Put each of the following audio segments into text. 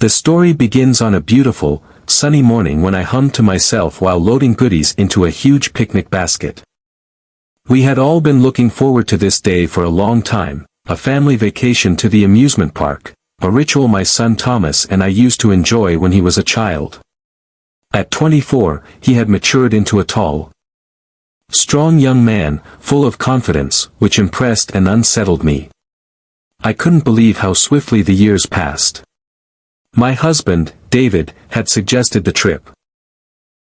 The story begins on a beautiful, sunny morning when I hummed to myself while loading goodies into a huge picnic basket. We had all been looking forward to this day for a long time, a family vacation to the amusement park, a ritual my son Thomas and I used to enjoy when he was a child. At 24, he had matured into a tall, strong young man, full of confidence, which impressed and unsettled me. I couldn't believe how swiftly the years passed. My husband, David, had suggested the trip,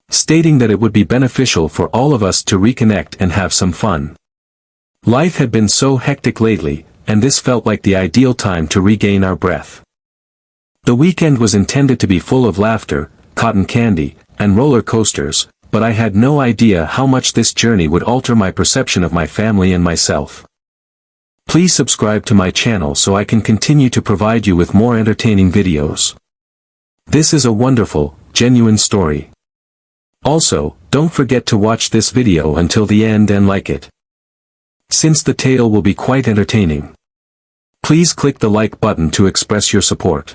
stating that it would be beneficial for all of us to reconnect and have some fun. Life had been so hectic lately, and this felt like the ideal time to regain our breath. The weekend was intended to be full of laughter, cotton candy, and roller coasters, but I had no idea how much this journey would alter my perception of my family and myself. Please subscribe to my channel so I can continue to provide you with more entertaining videos. This is a wonderful, genuine story. Also, don't forget to watch this video until the end and like it, since the tale will be quite entertaining. Please click the like button to express your support.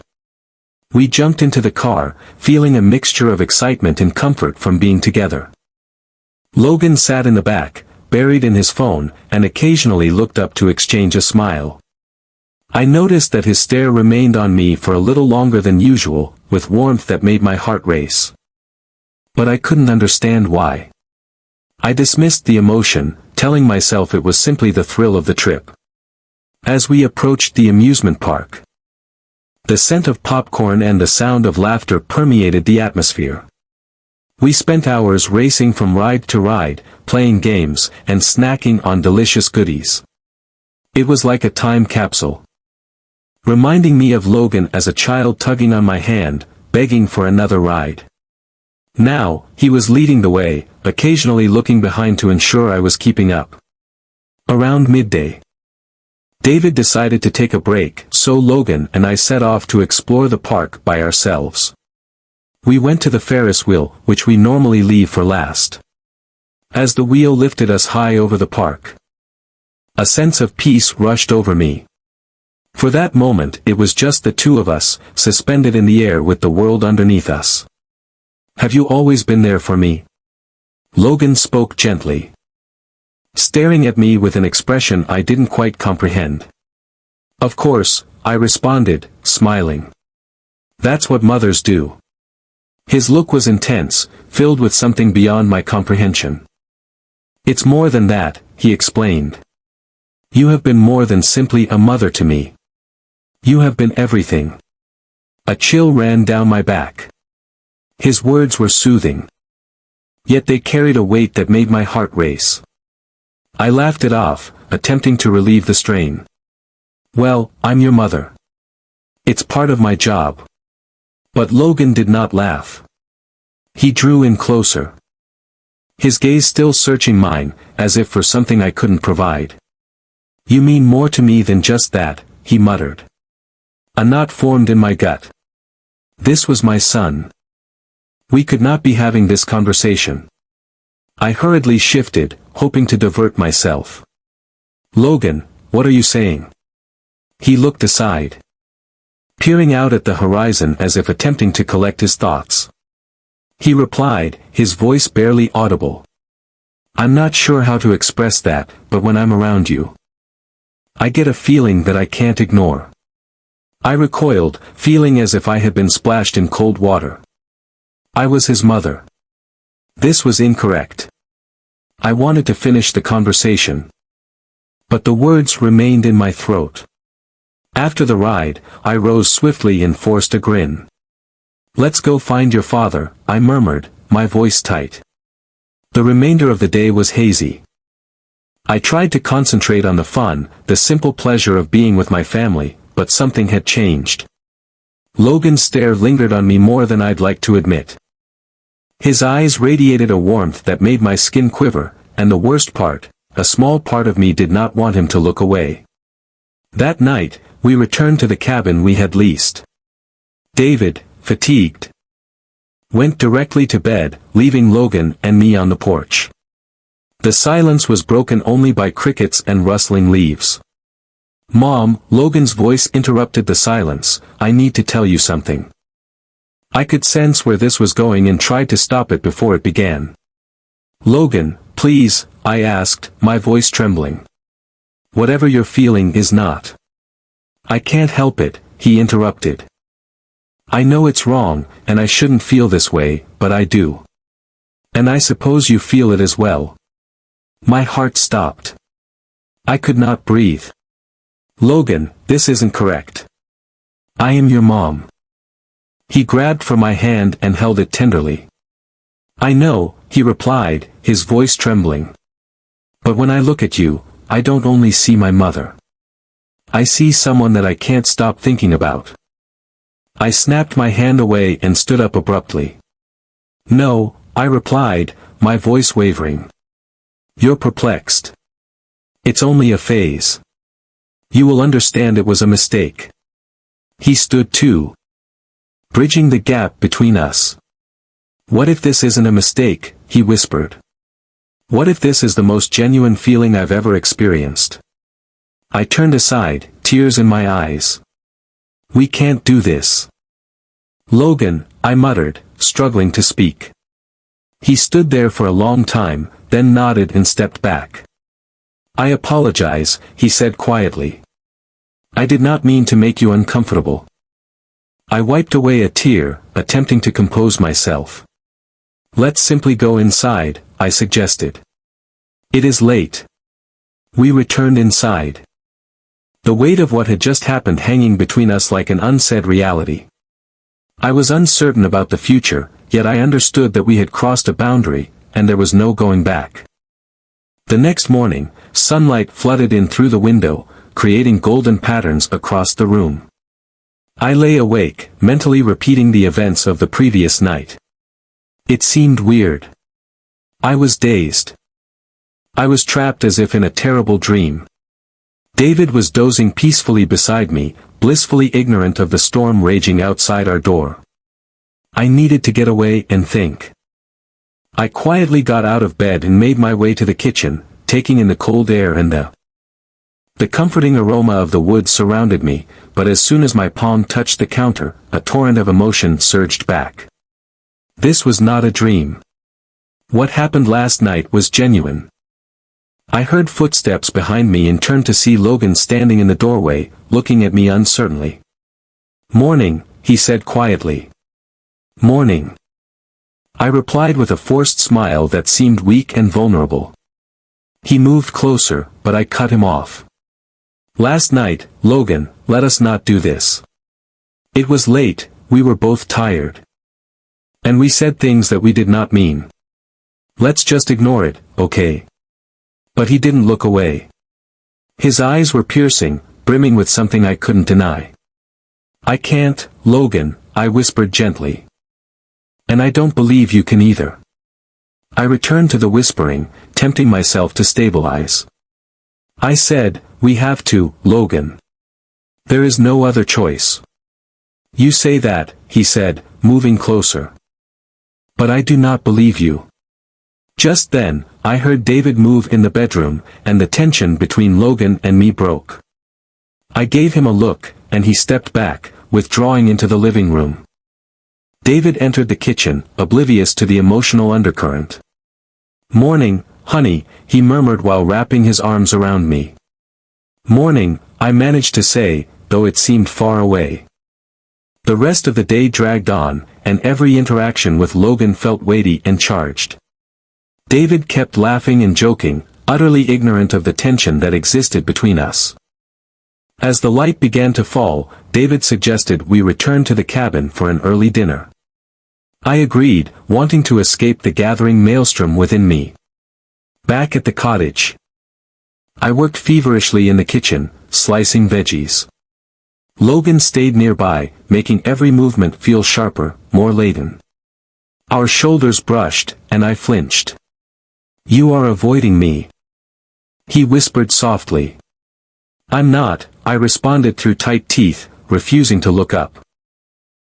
We jumped into the car, feeling a mixture of excitement and comfort from being together. Logan sat in the back, buried in his phone, and occasionally looked up to exchange a smile. I noticed that his stare remained on me for a little longer than usual, with warmth that made my heart race. But I couldn't understand why. I dismissed the emotion, telling myself it was simply the thrill of the trip. As we approached the amusement park, the scent of popcorn and the sound of laughter permeated the atmosphere. We spent hours racing from ride to ride, playing games, and snacking on delicious goodies. It was like a time capsule, reminding me of Logan as a child tugging on my hand, begging for another ride. Now, he was leading the way, occasionally looking behind to ensure I was keeping up. Around midday, David decided to take a break, so Logan and I set off to explore the park by ourselves. We went to the Ferris wheel, which we normally leave for last. As the wheel lifted us high over the park, a sense of peace rushed over me. For that moment it was just the two of us, suspended in the air with the world underneath us. "Have you always been there for me?" Logan spoke gently, staring at me with an expression I didn't quite comprehend. "Of course," I responded, smiling. "That's what mothers do." His look was intense, filled with something beyond my comprehension. "It's more than that," he explained. "You have been more than simply a mother to me. You have been everything." A chill ran down my back. His words were soothing, yet they carried a weight that made my heart race. I laughed it off, attempting to relieve the strain. "Well, I'm your mother. It's part of my job." But Logan did not laugh. He drew in closer, his gaze still searching mine, as if for something I couldn't provide. "You mean more to me than just that," he muttered. A knot formed in my gut. This was my son. We could not be having this conversation. I hurriedly shifted, hoping to divert myself. "Logan, what are you saying?" He looked aside, peering out at the horizon as if attempting to collect his thoughts. He replied, his voice barely audible. "I'm not sure how to express that, but when I'm around you, I get a feeling that I can't ignore." I recoiled, feeling as if I had been splashed in cold water. I was his mother. This was incorrect. I wanted to finish the conversation, but the words remained in my throat. After the ride, I rose swiftly and forced a grin. "Let's go find your father," I murmured, my voice tight. The remainder of the day was hazy. I tried to concentrate on the fun, the simple pleasure of being with my family, but something had changed. Logan's stare lingered on me more than I'd like to admit. His eyes radiated a warmth that made my skin quiver, and the worst part, a small part of me did not want him to look away. That night, we returned to the cabin we had leased. David, fatigued, went directly to bed, leaving Logan and me on the porch. The silence was broken only by crickets and rustling leaves. "Mom," Logan's voice interrupted the silence, "I need to tell you something." I could sense where this was going and tried to stop it before it began. "Logan, please," I asked, my voice trembling. "Whatever you're feeling is not." "I can't help it," he interrupted. "I know it's wrong, and I shouldn't feel this way, but I do. And I suppose you feel it as well." My heart stopped. I could not breathe. "Logan, this isn't correct. I am your mom." He grabbed for my hand and held it tenderly. "I know," he replied, his voice trembling. "But when I look at you, I don't only see my mother. I see someone that I can't stop thinking about." I snapped my hand away and stood up abruptly. "No," I replied, my voice wavering. "You're perplexed. It's only a phase. You will understand it was a mistake." He stood too, bridging the gap between us. "What if this isn't a mistake?" he whispered. "What if this is the most genuine feeling I've ever experienced?" I turned aside, tears in my eyes. "We can't do this." "Logan," I muttered, struggling to speak. He stood there for a long time, then nodded and stepped back. "I apologize," he said quietly. "I did not mean to make you uncomfortable." I wiped away a tear, attempting to compose myself. "Let's simply go inside," I suggested. "It is late." We returned inside, the weight of what had just happened hanging between us like an unsaid reality. I was uncertain about the future, yet I understood that we had crossed a boundary, and there was no going back. The next morning, sunlight flooded in through the window, creating golden patterns across the room. I lay awake, mentally repeating the events of the previous night. It seemed weird. I was dazed. I was trapped as if in a terrible dream. David was dozing peacefully beside me, blissfully ignorant of the storm raging outside our door. I needed to get away and think. I quietly got out of bed and made my way to the kitchen, taking in the cold air and the comforting aroma of the wood surrounded me, but as soon as my palm touched the counter, a torrent of emotion surged back. This was not a dream. What happened last night was genuine. I heard footsteps behind me and turned to see Logan standing in the doorway, looking at me uncertainly. "Morning," he said quietly. "Morning." I replied with a forced smile that seemed weak and vulnerable. He moved closer, but I cut him off. "Last night, Logan, let us not do this. It was late, we were both tired. And we said things that we did not mean. Let's just ignore it, okay?" But he didn't look away. His eyes were piercing, brimming with something I couldn't deny. "I can't, Logan," I whispered gently. "And I don't believe you can either." I returned to the whispering, tempting myself to stabilize. I said, "We have to, Logan. There is no other choice." "You say that," he said, moving closer. "But I do not believe you." Just then, I heard David move in the bedroom, and the tension between Logan and me broke. I gave him a look, and he stepped back, withdrawing into the living room. David entered the kitchen, oblivious to the emotional undercurrent. "Morning, honey," he murmured while wrapping his arms around me. "Morning," I managed to say, though it seemed far away. The rest of the day dragged on, and every interaction with Logan felt weighty and charged. David kept laughing and joking, utterly ignorant of the tension that existed between us. As the light began to fall, David suggested we return to the cabin for an early dinner. I agreed, wanting to escape the gathering maelstrom within me. Back at the cottage, I worked feverishly in the kitchen, slicing veggies. Logan stayed nearby, making every movement feel sharper, more laden. Our shoulders brushed, and I flinched. "You are avoiding me," he whispered softly. "I'm not," I responded through tight teeth, refusing to look up.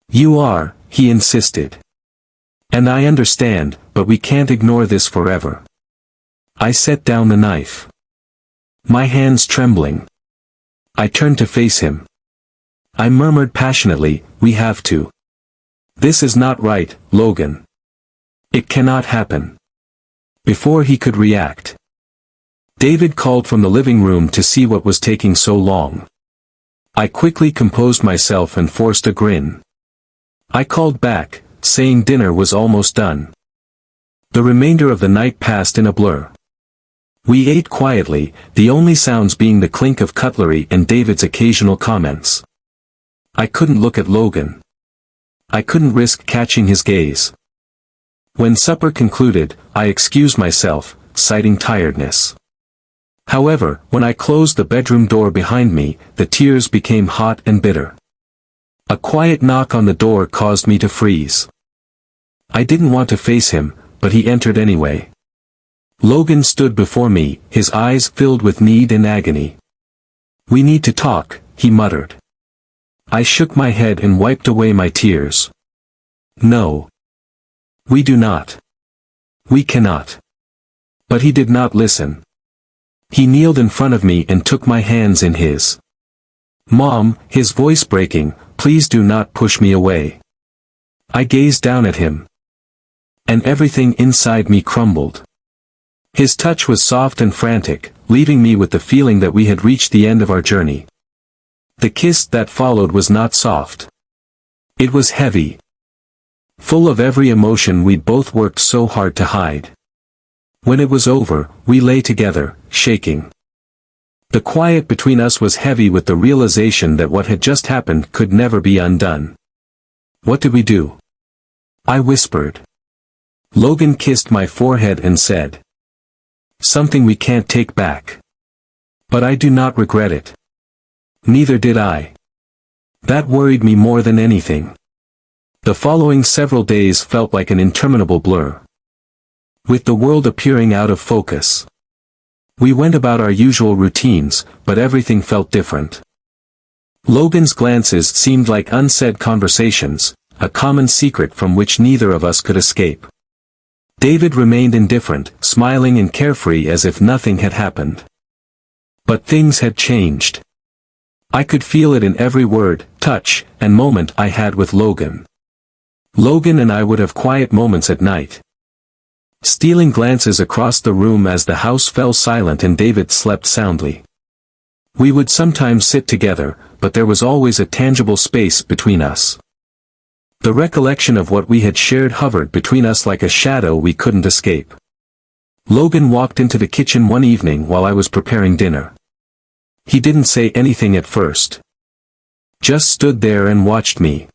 "You are," he insisted. "And I understand, but we can't ignore this forever." I set down the knife, my hands trembling. I turned to face him. I murmured passionately, "We have to. This is not right, Logan. It cannot happen. Before he could react, David called from the living room to see what was taking so long. I quickly composed myself and forced a grin. I called back, saying dinner was almost done. The remainder of the night passed in a blur. We ate quietly, the only sounds being the clink of cutlery and David's occasional comments. I couldn't look at Logan. I couldn't risk catching his gaze. When supper concluded, I excused myself, citing tiredness. However, when I closed the bedroom door behind me, the tears became hot and bitter. A quiet knock on the door caused me to freeze. I didn't want to face him, but he entered anyway. Logan stood before me, his eyes filled with need and agony. "We need to talk," he muttered. I shook my head and wiped away my tears. "No. We do not. We cannot." But he did not listen. He kneeled in front of me and took my hands in his. "Mom," his voice breaking, "please do not push me away." I gazed down at him. And everything inside me crumbled. His touch was soft and frantic, leaving me with the feeling that we had reached the end of our journey. The kiss that followed was not soft. It was heavy. Full of every emotion we'd both worked so hard to hide. When it was over, we lay together, shaking. The quiet between us was heavy with the realization that what had just happened could never be undone. "What did we do?" I whispered. Logan kissed my forehead and said, "Something we can't take back. But I do not regret it." Neither did I. That worried me more than anything. The following several days felt like an interminable blur. With the world appearing out of focus. We went about our usual routines, but everything felt different. Logan's glances seemed like unsaid conversations, a common secret from which neither of us could escape. David remained indifferent, smiling and carefree as if nothing had happened. But things had changed. I could feel it in every word, touch, and moment I had with Logan. Logan and I would have quiet moments at night. Stealing glances across the room as the house fell silent and David slept soundly. We would sometimes sit together, but there was always a tangible space between us. The recollection of what we had shared hovered between us like a shadow we couldn't escape. Logan walked into the kitchen one evening while I was preparing dinner. He didn't say anything at first. Just stood there and watched me.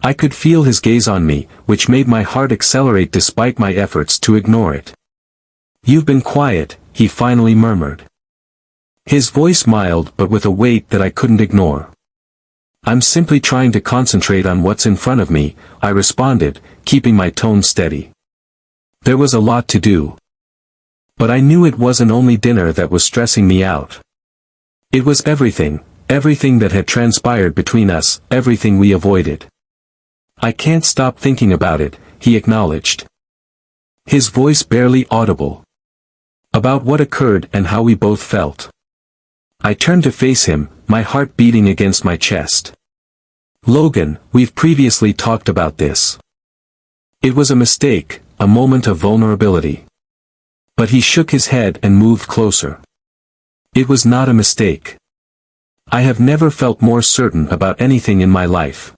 I could feel his gaze on me, which made my heart accelerate despite my efforts to ignore it. "You've been quiet," he finally murmured. His voice mild but with a weight that I couldn't ignore. "I'm simply trying to concentrate on what's in front of me," I responded, keeping my tone steady. There was a lot to do. But I knew it wasn't only dinner that was stressing me out. It was everything that had transpired between us, everything we avoided. "I can't stop thinking about it," he acknowledged. His voice barely audible. About what occurred and how we both felt. I turned to face him, my heart beating against my chest. "Logan, we've previously talked about this. It was a mistake, a moment of vulnerability." But he shook his head and moved closer. "It was not a mistake. I have never felt more certain about anything in my life.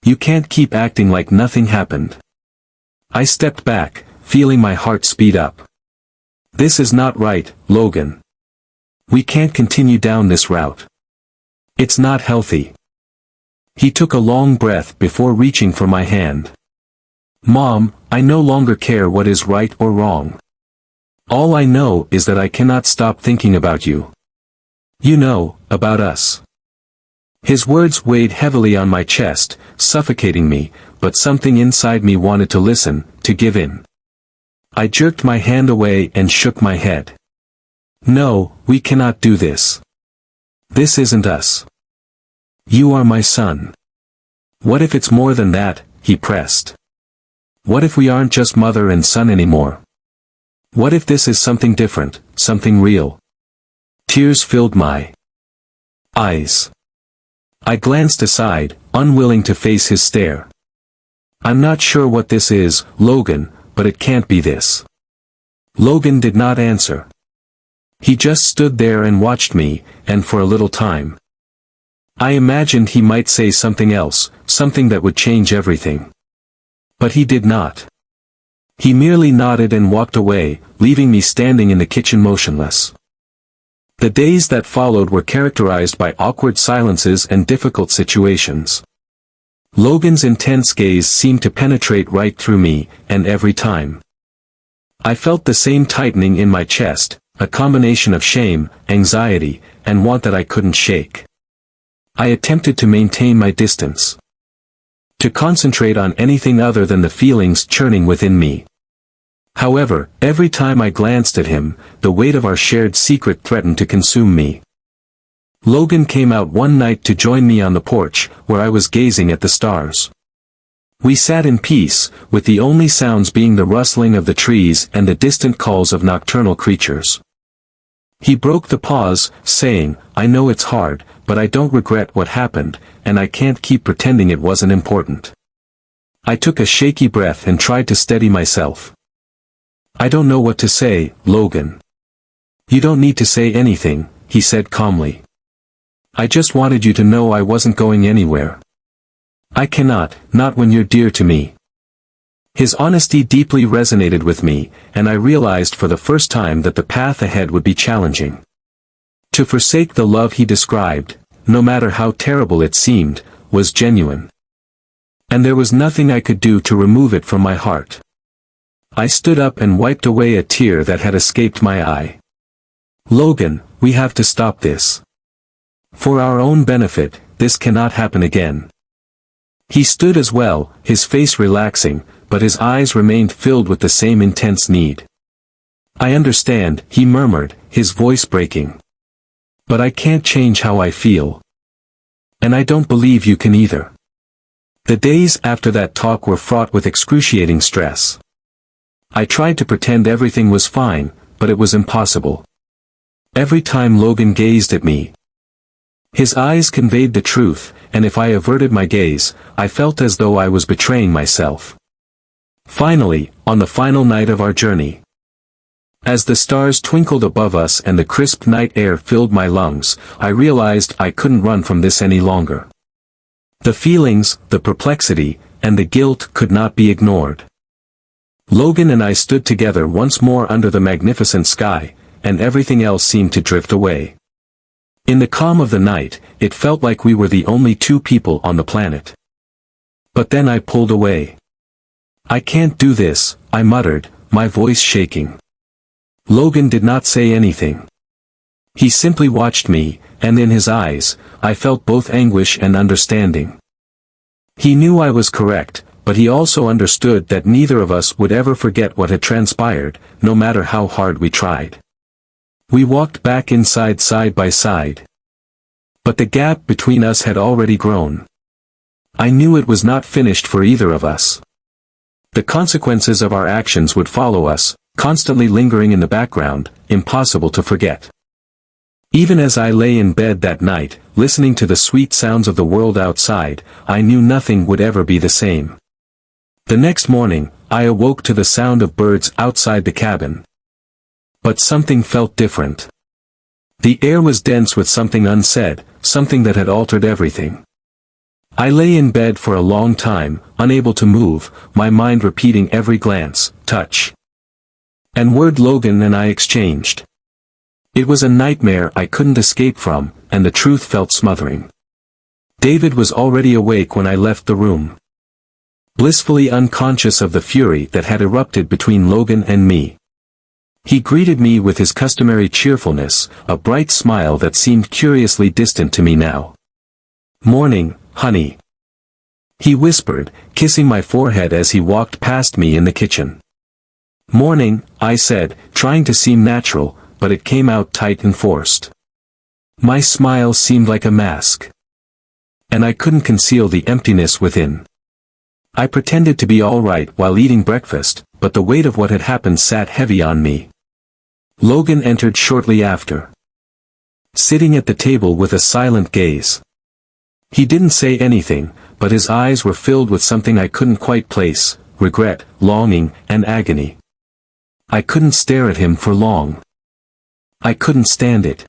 You can't keep acting like nothing happened." I stepped back, feeling my heart speed up. "This is not right, Logan. We can't continue down this route. It's not healthy." He took a long breath before reaching for my hand. "Mom, I no longer care what is right or wrong. All I know is that I cannot stop thinking about you. You know, about us." His words weighed heavily on my chest, suffocating me, but something inside me wanted to listen, to give in. I jerked my hand away and shook my head. "No, we cannot do this. This isn't us. You are my son. What if it's more than that?" he pressed. "What if we aren't just mother and son anymore? What if this is something different, something real?" Tears filled my eyes. I glanced aside, unwilling to face his stare. "I'm not sure what this is, Logan, but it can't be this." Logan did not answer. He just stood there and watched me, and for a little time. I imagined he might say something else, something that would change everything. But he did not. He merely nodded and walked away, leaving me standing in the kitchen motionless. The days that followed were characterized by awkward silences and difficult situations. Logan's intense gaze seemed to penetrate right through me, and every time I felt the same tightening in my chest, a combination of shame, anxiety, and want that I couldn't shake. I attempted to maintain my distance, to concentrate on anything other than the feelings churning within me. However, every time I glanced at him, the weight of our shared secret threatened to consume me. Logan came out one night to join me on the porch, where I was gazing at the stars. We sat in peace, with the only sounds being the rustling of the trees and the distant calls of nocturnal creatures. He broke the pause, saying, "I know it's hard, but I don't regret what happened, and I can't keep pretending it wasn't important." I took a shaky breath and tried to steady myself. "I don't know what to say, Logan." "You don't need to say anything," he said calmly. "I just wanted you to know I wasn't going anywhere. I cannot, not when you're dear to me." His honesty deeply resonated with me, and I realized for the first time that the path ahead would be challenging. To forsake the love he described, no matter how terrible it seemed, was genuine. And there was nothing I could do to remove it from my heart. I stood up and wiped away a tear that had escaped my eye. "Logan, we have to stop this. For our own benefit, this cannot happen again." He stood as well, his face relaxing, but his eyes remained filled with the same intense need. "I understand," he murmured, his voice breaking. "But I can't change how I feel. And I don't believe you can either." The days after that talk were fraught with excruciating stress. I tried to pretend everything was fine, but it was impossible. Every time Logan gazed at me, his eyes conveyed the truth, and if I averted my gaze, I felt as though I was betraying myself. Finally, on the final night of our journey, as the stars twinkled above us and the crisp night air filled my lungs, I realized I couldn't run from this any longer. The feelings, the perplexity, and the guilt could not be ignored. Logan and I stood together once more under the magnificent sky, and everything else seemed to drift away. In the calm of the night, it felt like we were the only two people on the planet. But then I pulled away. "I can't do this," I muttered, my voice shaking. Logan did not say anything. He simply watched me, and in his eyes, I felt both anguish and understanding. He knew I was correct, but he also understood that neither of us would ever forget what had transpired, no matter how hard we tried. We walked back inside side by side. But the gap between us had already grown. I knew it was not finished for either of us. The consequences of our actions would follow us, constantly lingering in the background, impossible to forget. Even as I lay in bed that night, listening to the sweet sounds of the world outside, I knew nothing would ever be the same. The next morning, I awoke to the sound of birds outside the cabin. But something felt different. The air was dense with something unsaid, something that had altered everything. I lay in bed for a long time, unable to move, my mind repeating every glance, touch, and word Logan and I exchanged. It was a nightmare I couldn't escape from, and the truth felt smothering. David was already awake when I left the room, blissfully unconscious of the fury that had erupted between Logan and me. He greeted me with his customary cheerfulness, a bright smile that seemed curiously distant to me now. "Morning, honey," he whispered, kissing my forehead as he walked past me in the kitchen. "Morning," I said, trying to seem natural, but it came out tight and forced. My smile seemed like a mask, and I couldn't conceal the emptiness within. I pretended to be all right while eating breakfast, but the weight of what had happened sat heavy on me. Logan entered shortly after, sitting at the table with a silent gaze. He didn't say anything, but his eyes were filled with something I couldn't quite place: regret, longing, and agony. I couldn't stare at him for long. I couldn't stand it.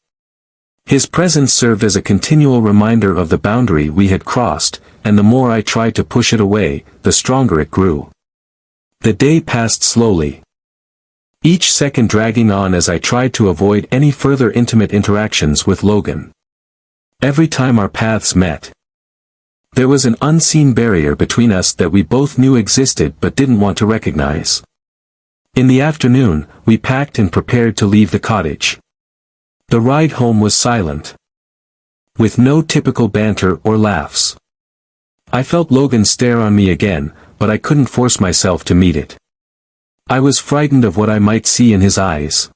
His presence served as a continual reminder of the boundary we had crossed, and the more I tried to push it away, the stronger it grew. The day passed slowly, each second dragging on as I tried to avoid any further intimate interactions with Logan. Every time our paths met, there was an unseen barrier between us that we both knew existed but didn't want to recognize. In the afternoon, we packed and prepared to leave the cottage. The ride home was silent, with no typical banter or laughs. I felt Logan stare on me again, but I couldn't force myself to meet it. I was frightened of what I might see in his eyes.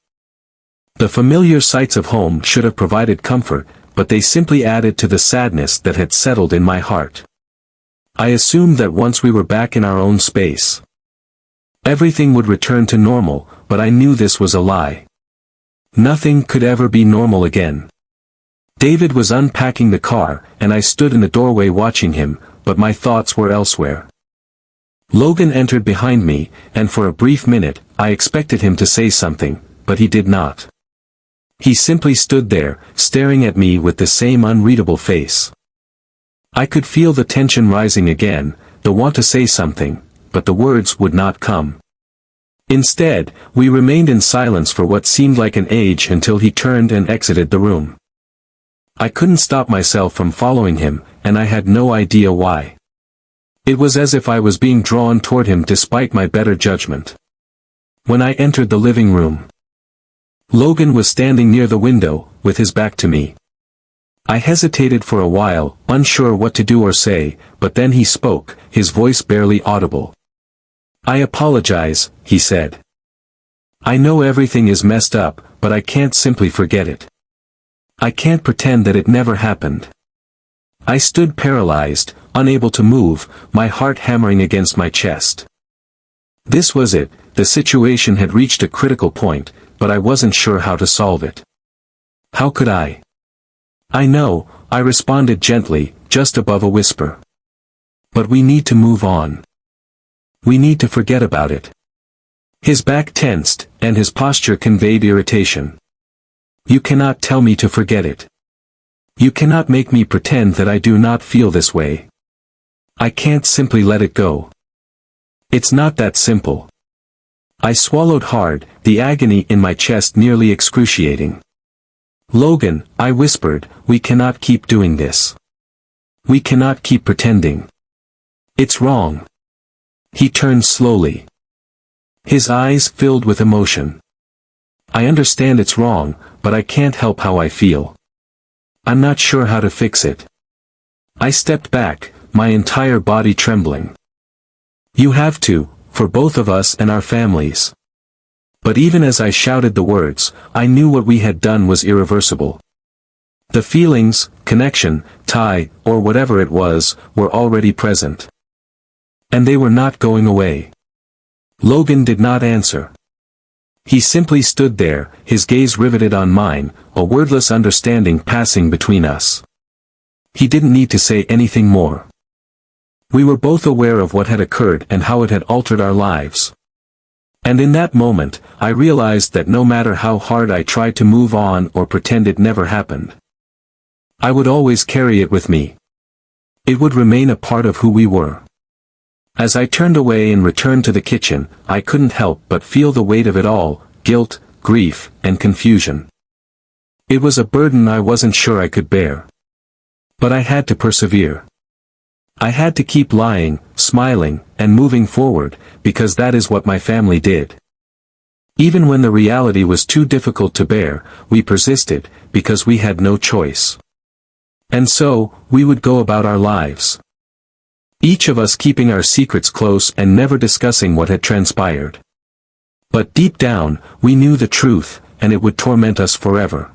The familiar sights of home should have provided comfort, but they simply added to the sadness that had settled in my heart. I assumed that once we were back in our own space, everything would return to normal, but I knew this was a lie. Nothing could ever be normal again. David was unpacking the car, and I stood in the doorway watching him, but my thoughts were elsewhere. Logan entered behind me, and for a brief minute, I expected him to say something, but he did not. He simply stood there, staring at me with the same unreadable face. I could feel the tension rising again, the want to say something, but the words would not come. Instead, we remained in silence for what seemed like an age until he turned and exited the room. I couldn't stop myself from following him, and I had no idea why. It was as if I was being drawn toward him despite my better judgment. When I entered the living room, Logan was standing near the window, with his back to me. I hesitated for a while, unsure what to do or say, but then he spoke, his voice barely audible. "I apologize," he said. "I know everything is messed up, but I can't simply forget it. I can't pretend that it never happened." I stood paralyzed, unable to move, my heart hammering against my chest. This was it, the situation had reached a critical point, but I wasn't sure how to solve it. How could I? "I know," I responded gently, just above a whisper. "But we need to move on. We need to forget about it." His back tensed, and his posture conveyed irritation. "You cannot tell me to forget it. You cannot make me pretend that I do not feel this way. I can't simply let it go. It's not that simple." I swallowed hard, the agony in my chest nearly excruciating. "Logan," I whispered, "we cannot keep doing this. We cannot keep pretending. It's wrong." He turned slowly, his eyes filled with emotion. "I understand it's wrong, but I can't help how I feel. I'm not sure how to fix it." I stepped back, my entire body trembling. "You have to, for both of us and our families." But even as I shouted the words, I knew what we had done was irreversible. The feelings, connection, tie, or whatever it was, were already present. And they were not going away. Logan did not answer. He simply stood there, his gaze riveted on mine, a wordless understanding passing between us. He didn't need to say anything more. We were both aware of what had occurred and how it had altered our lives. And in that moment, I realized that no matter how hard I tried to move on or pretend it never happened, I would always carry it with me. It would remain a part of who we were. As I turned away and returned to the kitchen, I couldn't help but feel the weight of it all: guilt, grief, and confusion. It was a burden I wasn't sure I could bear. But I had to persevere. I had to keep lying, smiling, and moving forward, because that is what my family did. Even when the reality was too difficult to bear, we persisted, because we had no choice. And so, we would go about our lives, each of us keeping our secrets close and never discussing what had transpired. But deep down, we knew the truth, and it would torment us forever.